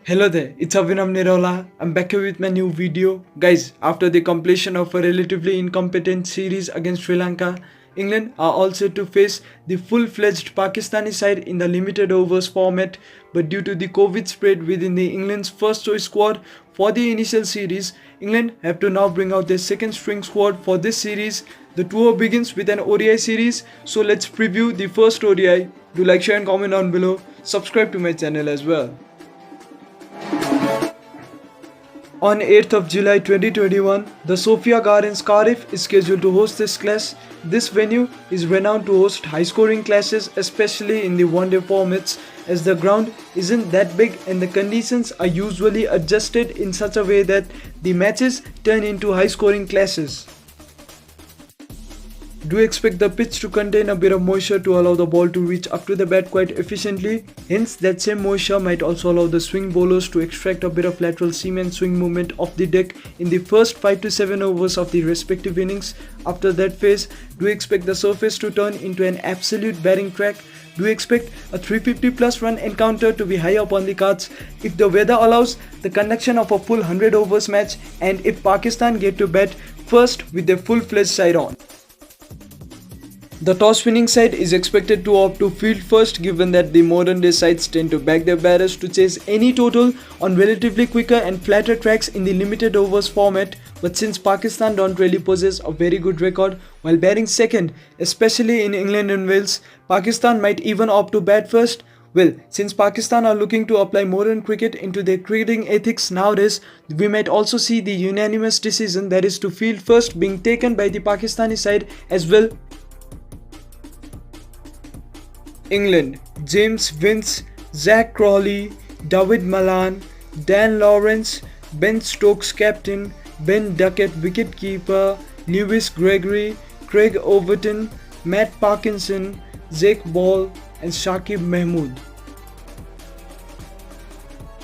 Hello there, it's Avinam Nirola. I'm back here with my new video. Guys, after the completion of a relatively incompetent series against Sri Lanka, England are all set to face the full-fledged Pakistani side in the limited overs format, but due to the COVID spread within the England's first choice squad for the initial series, England have to now bring out their second string squad for this series. The tour begins with an ODI series, so let's preview the first ODI. Do like, share and comment down below. Subscribe to my channel as well. On 8th of July 2021, the Sophia Gardens Cardiff is scheduled to host this clash. This venue is renowned to host high-scoring clashes, especially in the one-day formats, as the ground isn't that big and the conditions are usually adjusted in such a way that the matches turn into high-scoring clashes. Do expect the pitch to contain a bit of moisture to allow the ball to reach up to the bat quite efficiently. Hence, that same moisture might also allow the swing bowlers to extract a bit of lateral seam and swing movement off the deck in the first 5 to 7 overs of the respective innings. After that phase, do expect the surface to turn into an absolute batting track. Do expect a 350 plus run encounter to be high up on the cards if the weather allows the conduction of a full 100 overs match, and if Pakistan get to bat first with their full-fledged side on. The toss-winning side is expected to opt to field first, given that the modern-day sides tend to back their batters to chase any total on relatively quicker and flatter tracks in the limited overs format. But since Pakistan don't really possess a very good record while batting second, especially in England and Wales, Pakistan might even opt to bat first. Well, since Pakistan are looking to apply modern cricket into their cricketing ethics nowadays, we might also see the unanimous decision, that is to field first, being taken by the Pakistani side as well. England: James Vince, Zach Crawley, David Malan, Dan Lawrence, Ben Stokes captain, Ben Duckett wicketkeeper, Lewis Gregory, Craig Overton, Matt Parkinson, Jake Ball and Shakib Mahmood.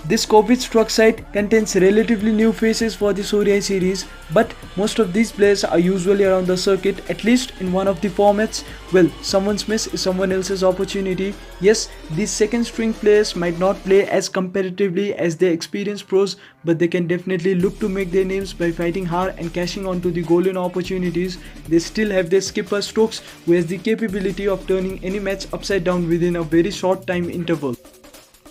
This COVID-struck side contains relatively new faces for this ODI series, but most of these players are usually around the circuit, at least in one of the formats. Well, someone's miss is someone else's opportunity. Yes, these second string players might not play as competitively as their experienced pros, but they can definitely look to make their names by fighting hard and cashing onto the golden opportunities. They still have their skipper Stokes, who has the capability of turning any match upside down within a very short time interval.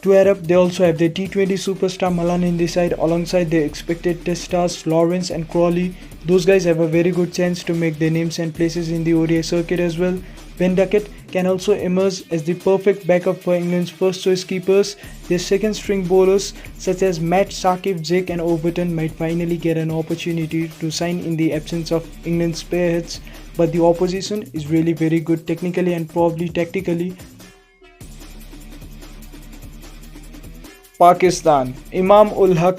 To add up, they also have their T20 superstar Malan in the side alongside their expected test stars Lawrence and Crawley. Those guys have a very good chance to make their names and places in the ODI circuit as well. Ben Duckett can also emerge as the perfect backup for England's first choice keepers. Their second string bowlers such as Matt, Shakib, Jake and Overton might finally get an opportunity to shine in the absence of England's spearheads, but the opposition is really very good technically and probably tactically. Pakistan: Imam ul Haq,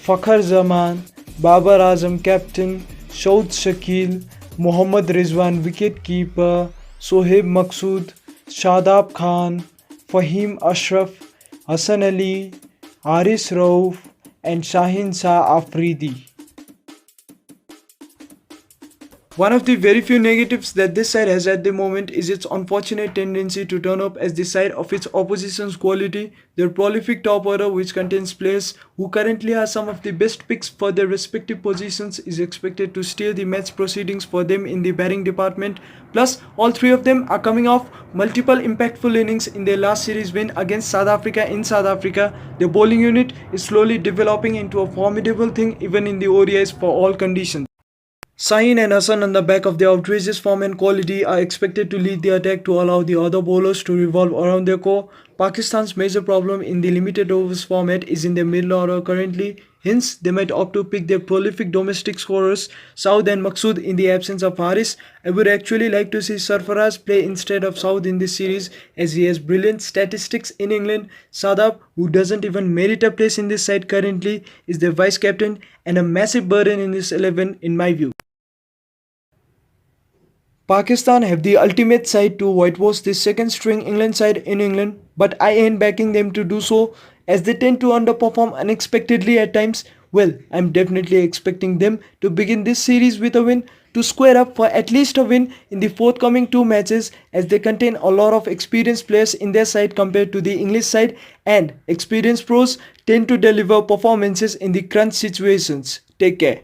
Fakhar Zaman, Babar Azam captain, Shaud Shakil, Mohammad Rizwan wicketkeeper, Sohaib Maqsood, Shadab Khan, Fahim Ashraf, Hassan Ali, Haris Rauf and Shaheen Shah Afridi. One of the very few negatives that this side has at the moment is its unfortunate tendency to turn up as the side of its opposition's quality. Their prolific top order, which contains players who currently are some of the best picks for their respective positions, is expected to steer the match proceedings for them in the batting department. Plus, all three of them are coming off multiple impactful innings in their last series win against South Africa in South Africa. Their bowling unit is slowly developing into a formidable thing even in the ODIs for all conditions. Shaheen and Hassan, on the back of their outrageous form and quality, are expected to lead the attack to allow the other bowlers to revolve around their core. Pakistan's major problem in the limited overs format is in their middle order currently. Hence, they might opt to pick their prolific domestic scorers, Saud and Maqsood, in the absence of Haris. I would actually like to see Sarfaraz play instead of Saud in this series, as he has brilliant statistics in England. Sadab, who doesn't even merit a place in this side currently, is their vice captain and a massive burden in this 11 in my view. Pakistan have the ultimate side to whitewash the second string England side in England, but I ain't backing them to do so, as they tend to underperform unexpectedly at times. Well, I'm definitely expecting them to begin this series with a win. to square up for at least a win in the forthcoming two matches, as they contain a lot of experienced players in their side compared to the English side, and experienced pros tend to deliver performances in the crunch situations. Take care.